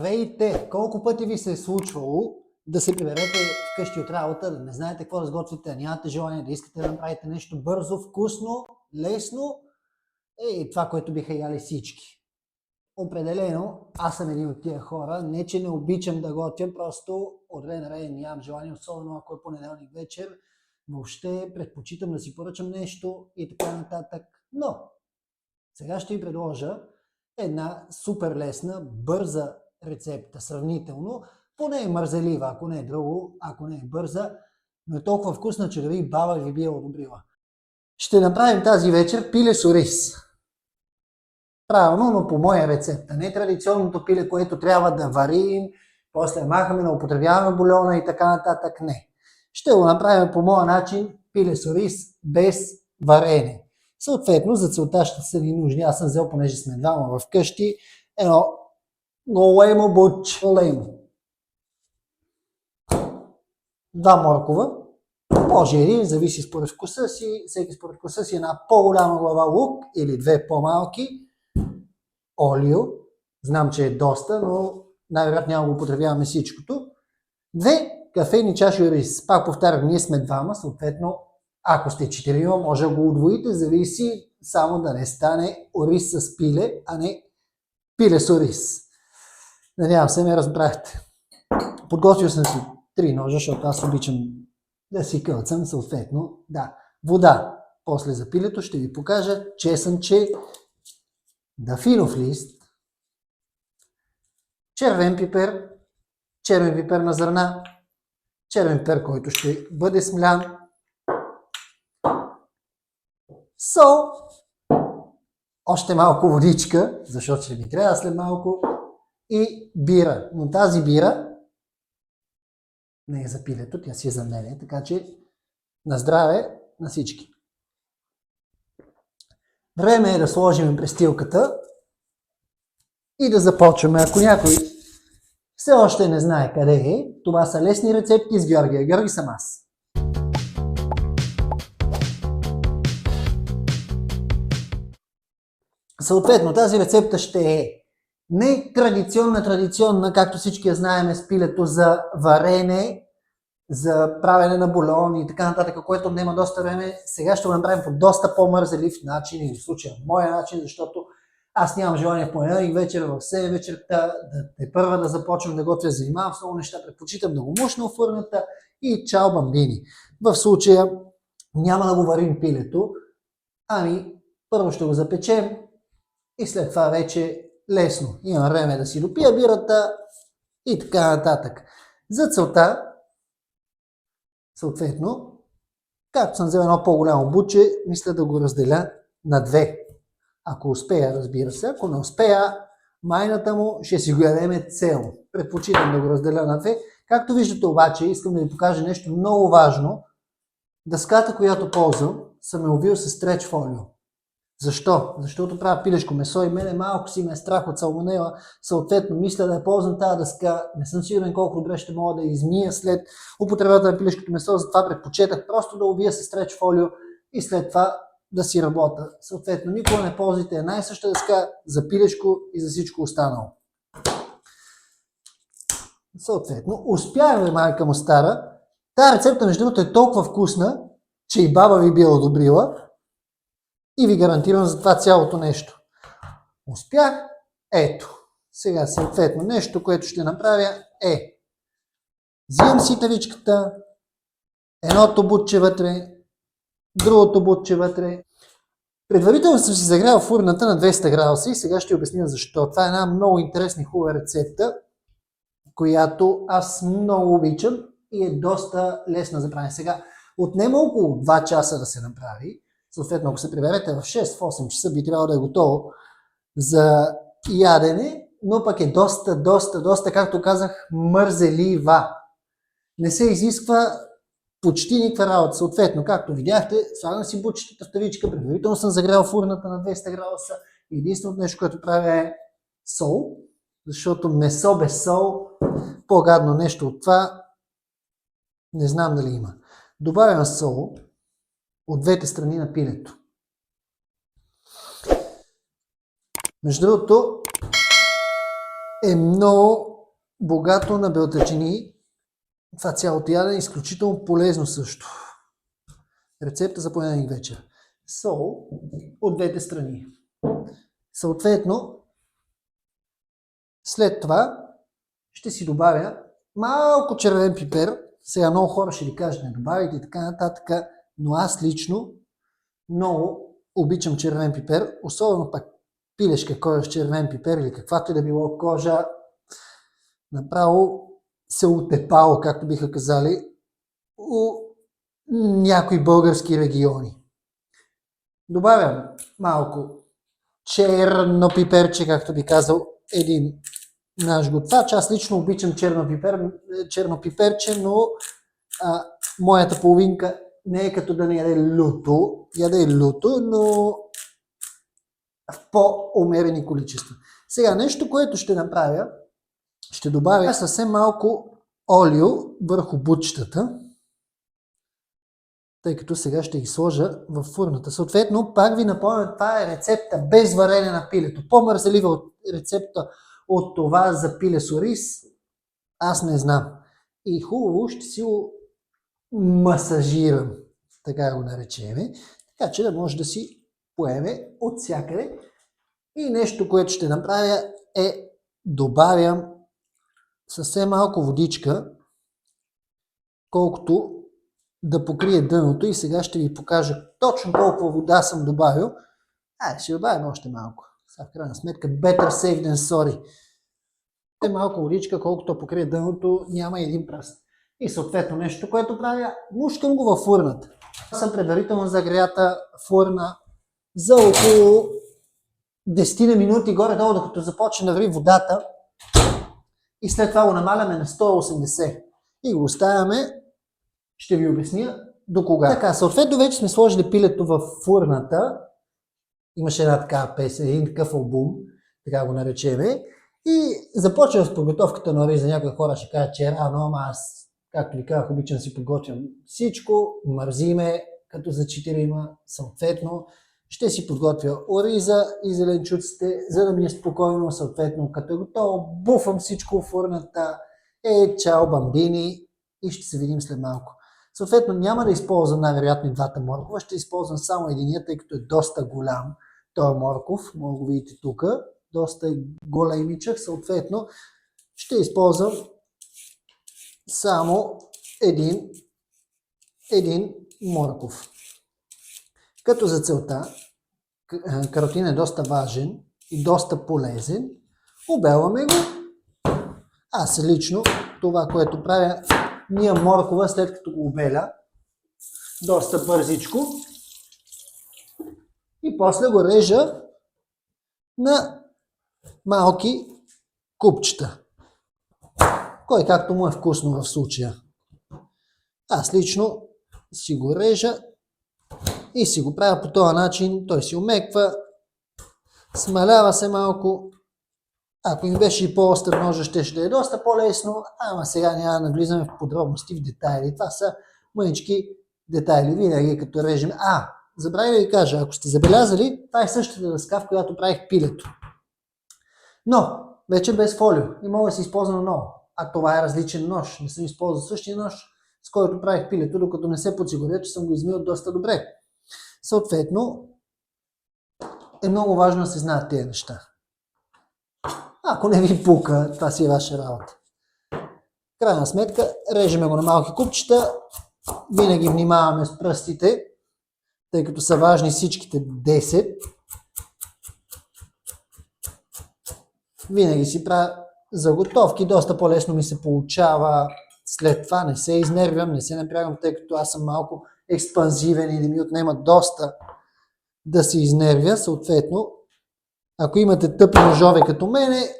Здравейте! Колко пъти ви се е случвало да се приберете вкъщи от работа, да не знаете какво да сготвите, да нямате желание, да искате да направите нещо бързо, вкусно, лесно и това, което биха яли всички. Определено, аз съм един от тия хора. Не, че не обичам да готвя, просто от време на време нямам желание, особено ако е понеделник вечер. Въобще предпочитам да си поръчам нещо и така нататък. Но сега ще ви предложа една супер лесна, бърза рецепта, сравнително. Поне е мързелива, ако не е друго, ако не е бърза, но е толкова вкусна, че дори баба ви би я одобрила. Ще направим тази вечер пиле с ориз. Правилно, но по моя рецепта. Не традиционното пиле, което трябва да варим, после махаме, не употребяваме бульона и така нататък. Не. Ще го направим по моя начин, пиле с ориз, без варене. Съответно, за целта ще са ни нужни. Аз съм взел, понеже сме двама вкъщи, едно големо бутче. Два моркова, може един, зависи според вкуса си, всеки според вкуса си, една по-голяма глава лук или две по-малки, олио, знам, че е доста, но най-вероятно няма го употребяваме всичкото. Две кафени чаши ориз. Пак повтарям, ние сме двама, съответно, ако сте 4, може да го удвоите, зависи само да не стане ориз с пиле, а не пиле с ориз. Надявам се, ме разбрахте. Подготвил съм си 3 ножа, защото аз обичам да си кълцам, съответно, да. Вода. После за пилето ще ви покажа чесънче, дафинов лист, червен пипер на зърна, червен пипер, който ще бъде смлян, сол, още малко водичка, защото ще ви трябва след малко, и бира. Но тази бира не е за пилето, тя си е за мене, така че на здраве на всички. Време е да сложим престилката и да започваме. Ако някой все още не знае къде е, това са лесни рецепти с Георгия. Георги съм аз. Съответно, тази рецепта ще е не традиционна, както всички я знаем, с пилето за варене, за правене на бульон и така нататък, което отнема доста време. Сега ще го направим по доста по-мързелив начин, или в случая моя начин, защото аз нямам желание в понеделник вечер, в 7 вечерта, първа да започвам да готвя, занимавам с много неща, предпочитам да го мушна в фурната и чао бамбини. В случая няма да го варим пилето, ами първо ще го запечем и след това вече лесно. Имам време да си допия бирата и така нататък. За целта, съответно, както съм взел едно по-голямо бутче, мисля да го разделя на две. Ако успея, разбира се. Ако не успея, майната му ще си го ядеме цел. Предпочитам да го разделя на две. Както виждате обаче, искам да ви покажа нещо много важно. Дъската, която ползвам, съм я увил с стреч фолио. Защо? Защото правя пилешко месо и мене малко си ме е страх от салмонела. Съответно, мисля да я ползвам тази дъска. Не съм сигурен колко добре ще мога да я измия след употребата на пилешкото месо, затова предпочетах просто да увия с стреч фолио и след това да си работя. Съответно, никога не ползвайте една и съща дъска за пилешко и за всичко останало. Съответно, успяхме, майка му стара. Тая рецепта, между другото, е толкова вкусна, че и баба ви би я одобрила. И ви гарантирам за това цялото нещо. Успях. Ето. Сега съответно нещо, което ще направя е взимам си тавичката, едното бутче вътре, другото бутче вътре. Предварително съм си загрял фурната на 200 градуса и сега ще обясня защо. Това е една много интересна и хубава рецепта, която аз много обичам и е доста лесна за правене. Сега отнема около 2 часа да се направи. Съответно, ако се приберете в 6-8 часа, би трябвало да е готово за ядене, но пък е доста, както казах, мързелива. Не се изисква почти никаква работа. Съответно, както видяхте, слагам си бутчетата в тавичка, предварително съм загрял фурната на 200 градуса. Единственото нещо, което правя е сол, защото месо без сол, по-гадно нещо от това, не знам дали има. Добавям сол от двете страни на пилето. Между другото, е много богато на белтъчини. Това цялото ядене е изключително полезно също. Рецепта за понеделник вечер. Сол от двете страни. Съответно, след това ще си добавя малко червен пипер. Сега много хора ще ви кажат, не добавите и така нататък, но аз лично много обичам червен пипер, особено пак пилешка кожа с червен пипер или каквато и да било кожа. Направо се отепало, както биха казали, у някои български региони. Добавям малко черно пиперче, както би казал един наш готвач. Аз лично обичам черно пиперче, но моята половинка не е като да не яде люто. Яде люто, но в по-умерени количества. Сега нещо, което ще направя, ще добавя съвсем малко олио върху бутчетата, тъй като сега ще ги сложа в фурната. Съответно, пак ви напомням, това е рецепта без варене на пилето. По-мързелива от рецепта от това за пиле с ориз, аз не знам. И хубаво ще си го масажирам, така го наречеме, така че да може да си поеме от всякъде. И нещо, което ще направя е добавям съвсем малко водичка, колкото да покрие дъното, и сега ще ви покажа точно колко вода съм добавил. Ще добавим още малко. Сега в крайна сметка better safe than sorry. Малко водичка, колкото покрие дъното, няма един пръст. И съответно нещо, което правя, мушкам го във фурната. Аз съм предварително загрята фурна за около 10 минути горе-долу, докато започне да ври водата, и след това го намаляме на 180 и го оставяме, ще ви обясня до кога. Така, съответно вече сме сложили пилето в фурната, имаше една такава песен, един такъв албум, така го наречеме, и започвам с подготовката на ориз. За някои хора ще кажат, че е рано, ама аз, както ви казах, обичам си подготвям всичко, мързиме, като за 4, съответно ще си подготвя ориза и зеленчуците, за да ми е спокойно, съответно, като е готово, буфам всичко в фурната, чао бамбини, и ще се видим след малко. Съответно, няма да използвам най-вероятно и двата моркова, ще използвам само единия, тъй като е доста голям този морков, може да го видите тук, доста е големичък, съответно ще използвам само един морков. Като за целта, каротин е доста важен и доста полезен, обелваме го. Аз лично това, което правя, мия моркова, след като го обеля, доста бързичко, и после го режа на малки купчета. Кой както му е вкусно в случая. Аз лично си го режа и си го правя по този начин. Той си омеква, смалява се малко. Ако ми беше и по-остър ножа, ще е доста по-лесно, ама сега няма да навлизаме в подробности, в детайли. Това са мънички детайли. Винаги като режем. Забравя да ви кажа, ако сте забелязали, това е същата дъска, в която правих пилето. Но вече без фолио и мога да се използва много. А това е различен нож. Не съм използвал същия нож, с който правих пилето, докато не се подсигуря, че съм го измил доста добре. Съответно, е много важно да се знаят тези неща. Ако не ви пука, това си е ваша работа. Крайна сметка, режеме го на малки купчета. Винаги внимаваме с пръстите, тъй като са важни всичките 10. Винаги си правя заготовки, доста по-лесно ми се получава. След това не се изнервям, не се напрягам, тъй като аз съм малко експанзивен и да ми отнема доста да се изнервя. Съответно, ако имате тъпи ножове като мене,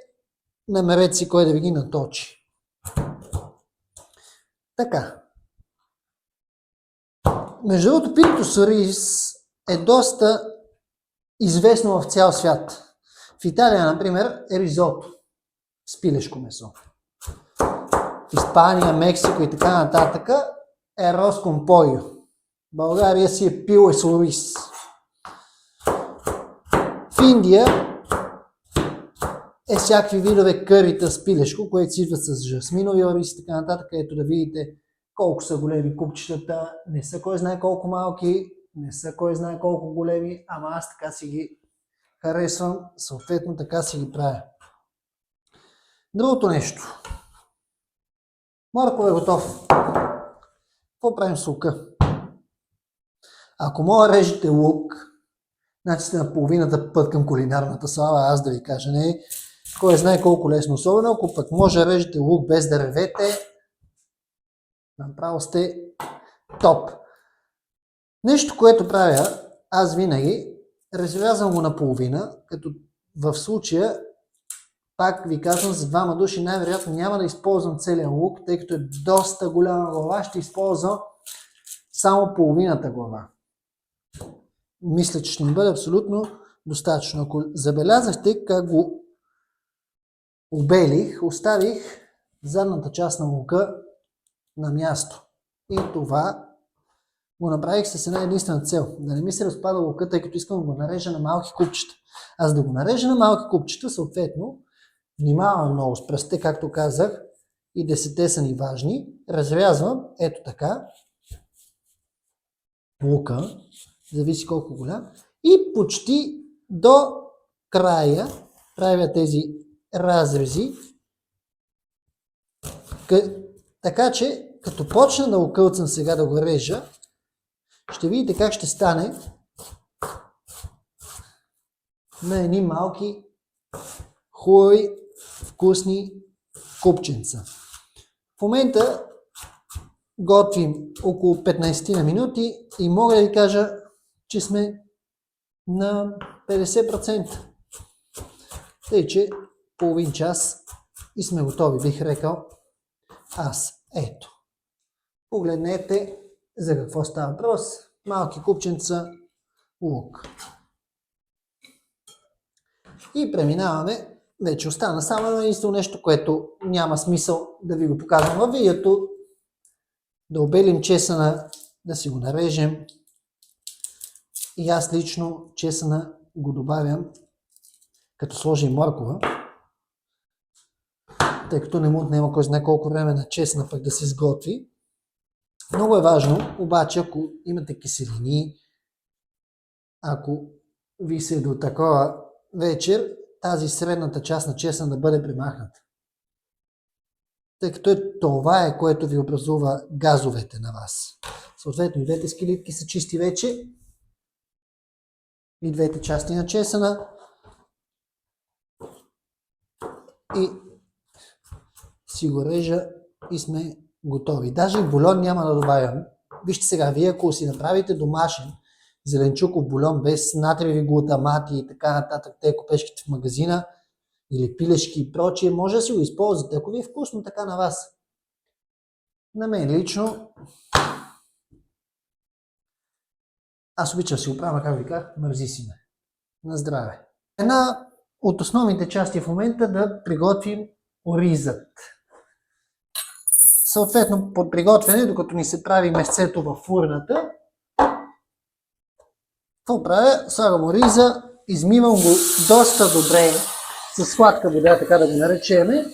намерете си кой да ви ги наточи. Така. Между другото, пилето с ориз е доста известно в цял свят. В Италия, например, е ризото с пилешко месо. В Испания, Мексико и така нататък е рос кон пойо. България си е пиле с ориз. В Индия всякакви видове кърита с пилешко, което си идват с жасминови ориз и така нататък, ето да видите колко са големи купчетата, не са кой знае колко малки, не са кой знае колко големи, ама аз така си ги харесвам, съответно така си ги правя. Другото нещо. Морков е готов. Какво правим с лука? Ако мога режете лук, значи сте на половината път към кулинарната слава, аз да ви кажа, не кой знае колко лесно. Особено ако пък може да режете лук без да ревете, направо сте топ. Нещо, което правя, аз винаги разрязвам го наполовина, като в случая, пак ви казвам, за двама души най-вероятно няма да използвам целия лук, тъй като е доста голяма глава, ще използвам само половината глава. Мисля, че ще ми бъде абсолютно достатъчно. Ако забелязахте как го обелих, оставих задната част на лука на място. И това го направих с една единствена цел. Да не ми се разпада лука, тъй като искам да го нарежа на малки купчета. А за да го нарежа на малки купчета, съответно, внимавам много с пръстите, както казах, и 10 са ни важни. Разрязвам ето така лука, зависи колко голям, и почти до края правя тези разрези, така че като почна да окълцам сега да го режа, ще видите как ще стане на едни малки, хубави, вкусни купченца. В момента готвим около 15 на минути и мога да ви кажа, че сме на 50%. Тъй, че половин час и сме готови, бих рекал аз. Ето. Погледнете за какво става въпрос. Малки купченца лук. И преминаваме. Вече остана само единствено нещо, което няма смисъл да ви го показвам във видеото. Да обелим чесъна, да си го нарежем. И аз лично чесъна го добавям, като сложим моркова, тъй като не му отнема кой знае колко време на чесъна пък да се сготви. Много е важно, обаче, ако имате киселини, ако ви се до такова вечер, тази средната част на чесън да бъде премахната. Тъй като това е, което ви образува газовете на вас. Съответно, и двете скелетки са чисти вече. И двете части на чесъна. И си го режа и сме готови. Даже и бульон няма да добавям. Вижте сега, вие ако си направите домашен зеленчуков бульон без натриеви глутамати и така нататък, те купешките в магазина или пилешки и прочие, може да си го използвате, ако ви е вкусно така на вас. На мен лично аз обичам си го правя, как ви казах, мързи си ме. На здраве. Една от основните части в момента да приготвим оризът. Съответно, под приготвяне, докато ни се прави месцето в фурната, какво правя? Слагам ориза, измивам го доста добре с сладка вода, така да го наречеме,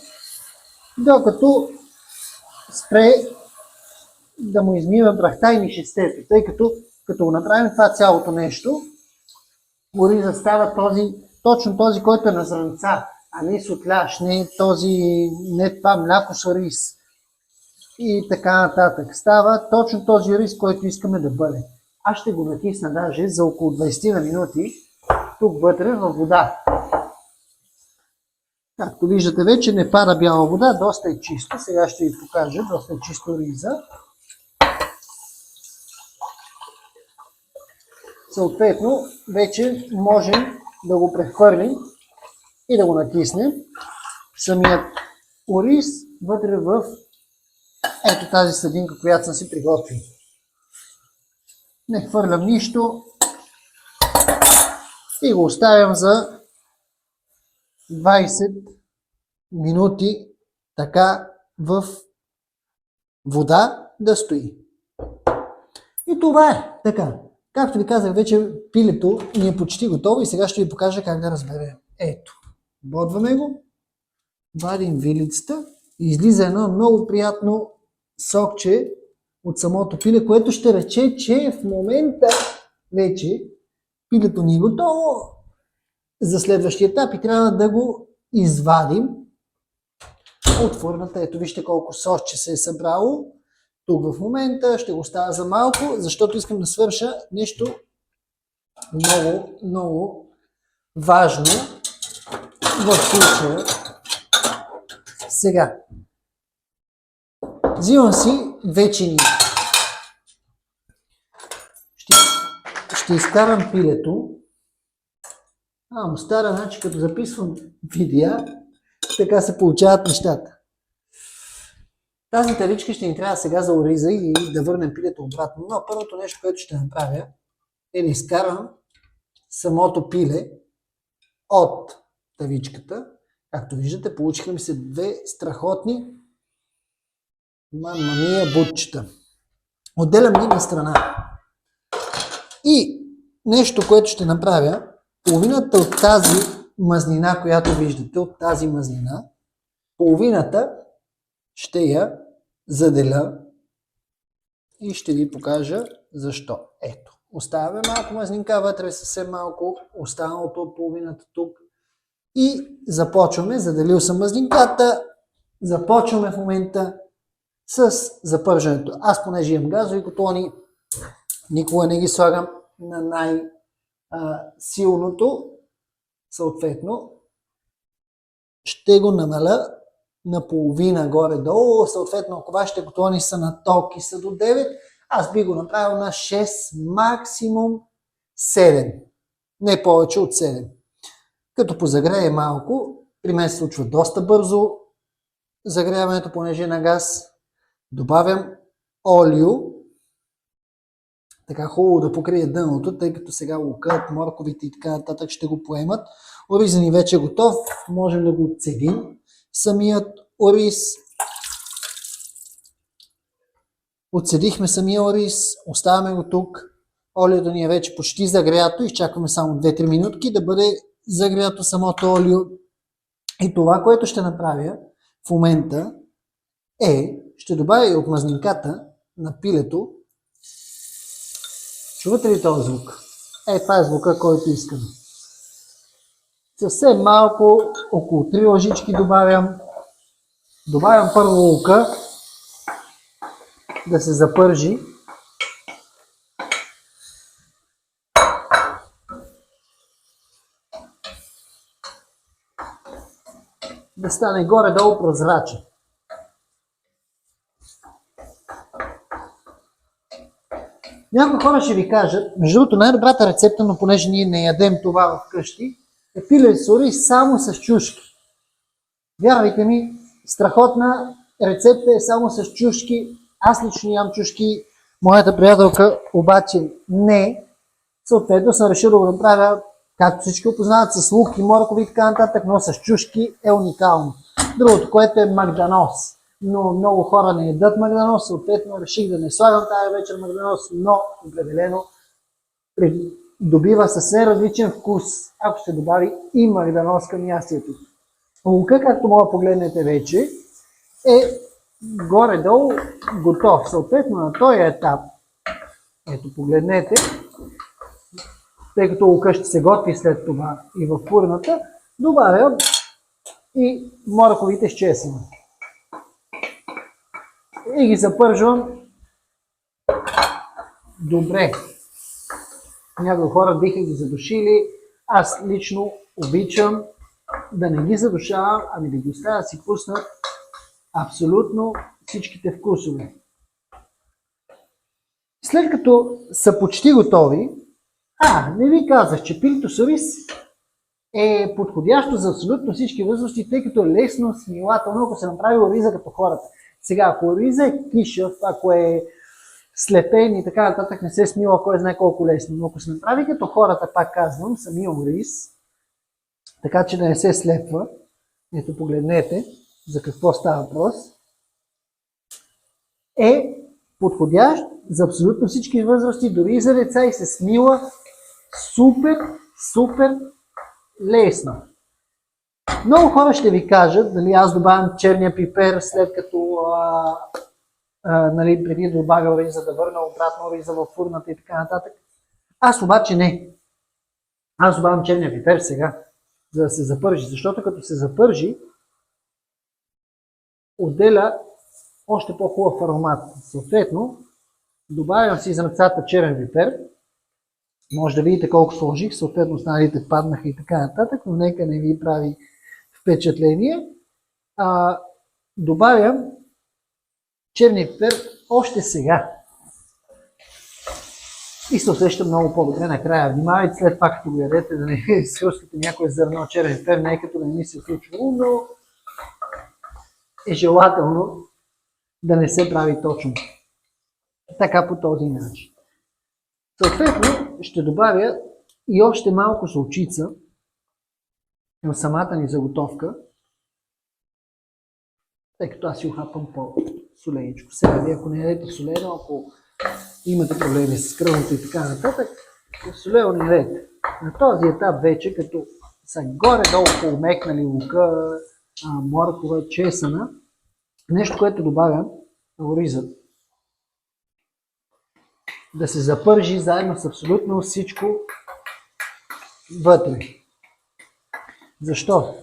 докато спре да му измива прахта и мишестето, тъй като го направим това цялото нещо, оризът става точно този, който е на зранца, а не сотляш, не това мляко с ориз и така нататък. Става точно този ориз, който искаме да бъде. Аз ще го натисна даже за около 20 на минути тук вътре във вода. Както виждате вече не пада бяла вода, доста е чисто. Сега ще ви покажа, доста е чисто ориза. Съответно, вече можем да го прехвърлим и да го натиснем. Самият ориз вътре в ето тази съдинка, която съм си приготвил. Не хвърлям нищо и го оставям за 20 минути така в вода да стои. И това е така. Както ви казах вече, пилето ни е почти готово и сега ще ви покажа как да разберем. Ето. Бодваме го, вадим вилицата и излиза едно много приятно сокче от самото пиле, което ще рече, че в момента вече пилето ни е готово за следващия етап и трябва да го извадим от фурната. Ето вижте колко сосче се е събрало. Тук в момента ще го оставя за малко, защото искам да свърша нещо много, много важно в случая. Сега, взимам си две чинии. Ще изкарам пилето. Стара, значи като записвам видеа, така се получават нещата. Тази тавичка ще ни трябва сега за ориза и да върнем пилето обратно. Но първото нещо, което ще направя, е да изкарам самото пиле от тавичката. Както виждате, получиха ми се две страхотни мамма мия бутчета. Отделям ги на страна. И нещо, което ще направя, половината от тази мазнина, която виждате, от тази мазнина, половината ще я заделя и ще ви покажа защо. Ето, оставяме малко мазнинка вътре, съвсем малко, останалото от половината тук и започваме, заделил съм мазнинката, започваме в момента с запържането. Аз, понеже имам газови котлони, никога не ги слагам на най-силното, съответно ще го намаля на половина горе-долу, съответно ако вашите котлони са на ток и са до 9, аз би го направил на 6, максимум 7, не повече от 7. Като позагрее малко, при мен се случва доста бързо загряването, понеже на газ, добавям олио, така хубаво да покрие дъното, тъй като сега лукът, морковите и така нататък ще го поемат. Оризът ни вече е готов, можем да го отцедим. Самият ориз. Отседихме самия ориз, оставяме го тук. Олиото ни е вече почти загрято, изчакваме само 2-3 минутки да бъде загрято самото олио. И това, което ще направя в момента ще добавя и от мазнинката на пилето. Чувате ли този звук? Това е звука, който искам. Съвсем малко, около 3 лъжички добавям. Добавям първо лука да се запържи. Да стане горе-долу прозрачен. Някои хора ще ви кажат, между другото най-добрата рецепта, но понеже ние не ядем това вкъщи, е пиле с ориз само с чушки. Вярвайте ми, страхотна рецепта е само с чушки. Аз лично ям чушки, моята приятелка обаче не. Съответно съм решил да го направя, както всички опознават, с лук и моркови и така нататък, но с чушки е уникално. Другото, което е магданоз. Но много хора не ядат магданоз, съответно реших да не слагам тази вечер магданоз, но определено добива съвсем различен вкус, ако ще добави и магданоз към ястието. Лука, както мога да погледнете вече, е горе-долу готов. Съответно на този етап, ето погледнете, тъй като лука ще се готви след това и в фурната, добавям и морковите с чесън. И ги запържвам добре. Някои хора биха ги задушили. Аз лично обичам да не ги задушавам, ами да ги оставя да си пуснат абсолютно всичките вкусове. След като са почти готови, не ви казах, че пилето с ориз е подходящо за абсолютно всички възрасти, тъй като е лесно, смилателно, ако се направи ориза като хората. Сега, ако ориза е кишав, ако е слепен и така нататък, не се смила, кой знае колко лесно. Но ако се направи като хората, пак казвам, самия ориз, така че да не се слепва, ето погледнете за какво става въпрос, е подходящ за абсолютно всички възрасти, дори и за деца, и се смила супер лесно. Много хора ще ви кажат, дали аз добавям черния пипер след като нали, преди да добавя риза, да върна обратно риза в фурната и така нататък. Аз обаче не. Аз добавям черния пипер сега, за да се запържи, защото като се запържи, отделя още по-хубав аромат. Съответно, добавям си зрънцата черен пипер. Може да видите колко сложих, съответно останалите паднаха и така нататък, но нека не ви прави впечатление. Добавям черния пипер още сега. И се усеща много по-добре накрая. Внимавайте след пак, като го ядете, да не сръскате някое зърно черен пипер, не като да не ми се случва, но е желателно да не се прави точно така по този начин. Съответно, ще добавя и още малко солчица към самата ни заготовка, тъй като аз си ухапам по-соленичко. Сега вие, ако не ядете солено, ако имате проблеми с кръвното и така нататък, солено не ядете. На този етап вече, като са горе-долу поумекнали лука, моркова, чесъна, нещо, което добавям, оризът, да се запържи заедно с абсолютно всичко вътре. Защо?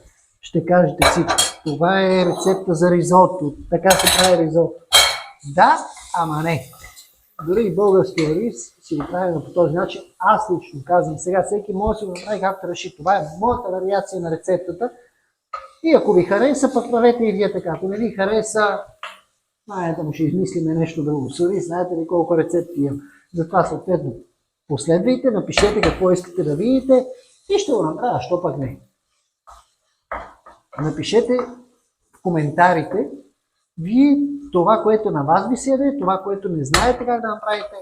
Ще кажете всичко. Това е рецепта за ризото. Така се прави ризото. Да, ама не. Дори и българския риз си го правим по този начин. Аз лично казвам сега, всеки може да си го направи както реши. Това е моята вариация на рецептата. И ако ви хареса, пък правете и вие така. Ако не ви хареса, знаете, му ще измислиме нещо друго. Сори, знаете ли колко рецепти имам. Затова съответно последвайте, напишете какво искате да видите и ще го направя, що пък не. Напишете в коментарите вие това, което на вас ви се яде, това, което не знаете как да направите,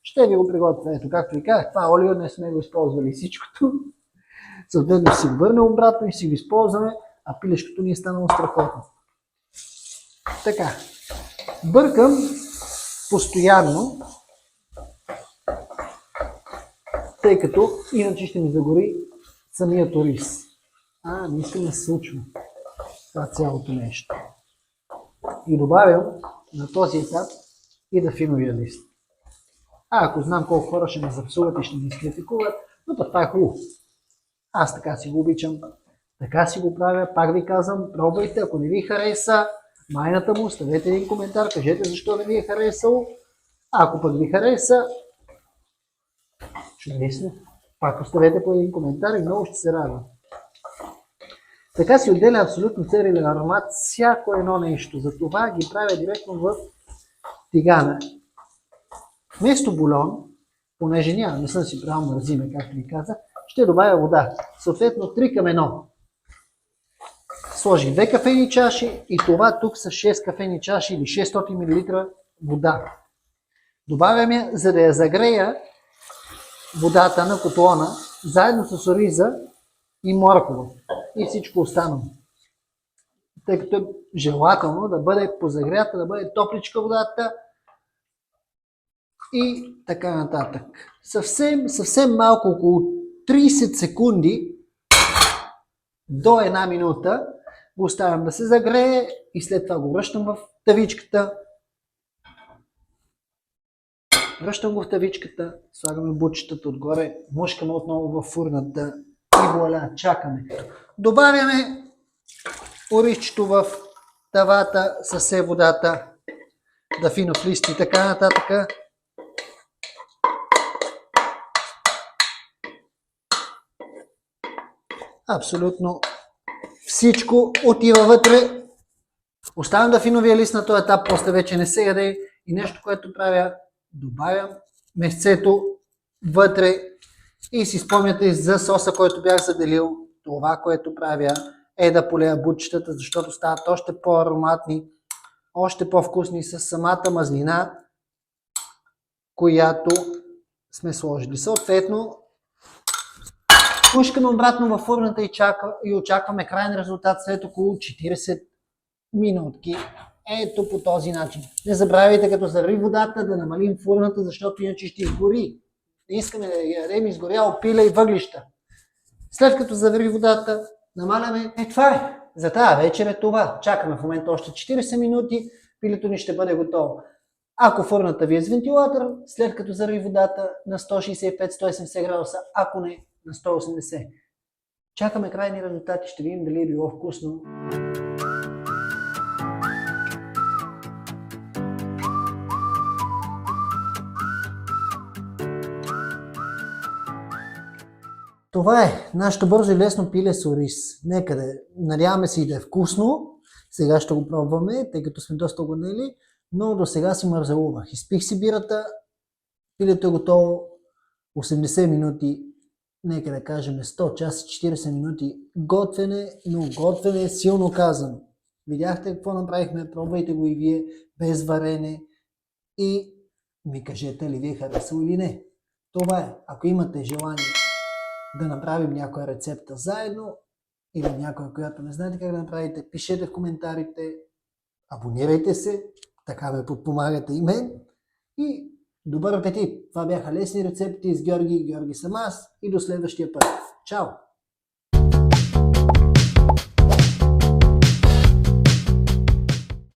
ще ви го приготвя. Ето, както ви казах, това олио не сме го използвали всичкото. Съответно ще си го върнем обратно и си го използваме, а пилешкото ни е станало страхотно. Така, бъркам постоянно, тъй като иначе ще ми загори самият ориз. Не искам да се случва това цялото нещо. И добавям на този етап и дафиновия лист. Ако знам колко хора ще ме запсуват и ще ме изкритикуват, но това е хубаво. Аз така си го обичам, така си го правя, пак ви казвам, пробвайте, ако не ви хареса, майната му, оставете един коментар, кажете защо не ви е харесало. Ако пък ви хареса, чудесно, пак оставете по един коментар и много ще се радвам. Така си отделя абсолютно целият аромат всяко едно нещо. Затова ги правя директно в тигана. Вместо бульон, понеже не съм си правил мързиме, както ви казах, ще добавя вода. Съответно 3 към 1. Сложих 2 кафени чаши и това тук са 6 кафени чаши или 600 мл вода. Добавям я, за да я загрея водата на котлона, заедно с ориза и моркова и всичко останало. Тъй като е желателно да бъде позагрята, да бъде топличка водата и така нататък. Съвсем малко, около 30 секунди до 1 минута го оставям да се загрее и след това го връщам в тавичката. Връщам го в тавичката, слагаме бутчетата отгоре, мушкаме отново във фурната и вуаля, чакаме. Добавяме оризчето в тавата, съсе водата, дафинов лист и така нататък. Абсолютно всичко отива вътре. Оставям дафиновия лист на този етап, после вече не се яде и нещо, което правя, добавям месцето вътре и си спомняте за соса, който бях заделил. Това, което правя е да полея бутчетата, защото стават още по-ароматни, още по-вкусни с самата мазнина, която сме сложили. Съответно, пускаме обратно във фурната и очакваме крайен резултат след около 40 минутки. Ето по този начин. Не забравяйте, като заври водата, да намалим фурната, защото иначе ще изгори. Не искаме да ядем изгоряло пиле и въглища. След като заври водата, намаляме. Това е. За тази вечер е това. Чакаме в момента още 40 минути. Пилето ни ще бъде готово. Ако фурната ви е с вентилатор, след като зарави водата на 165-170 градуса, ако не, на 180. Чакаме крайни резултати, ще видим дали е било вкусно. Това е нашето бързо и лесно пиле с ориз. Некъде. Надяваме се и да е вкусно. Сега ще го пробваме, тъй като сме доста огънели, но до сега си мързелувах. Изпих си бирата, пилето е готово 80 минути, нека да кажем 100 часа, 40 минути готвене, но готвене е силно казано. Видяхте какво направихме, пробвайте го и вие, без варене и ми кажете ли ви е харесало или не. Това е, ако имате желание да направим някоя рецепта заедно или някоя, която не знаете как да направите, пишете в коментарите, абонирайте се, така ме подпомагате и мен и добър апетит! Това бяха лесни рецепти с Георги съм аз и до следващия път. Чао!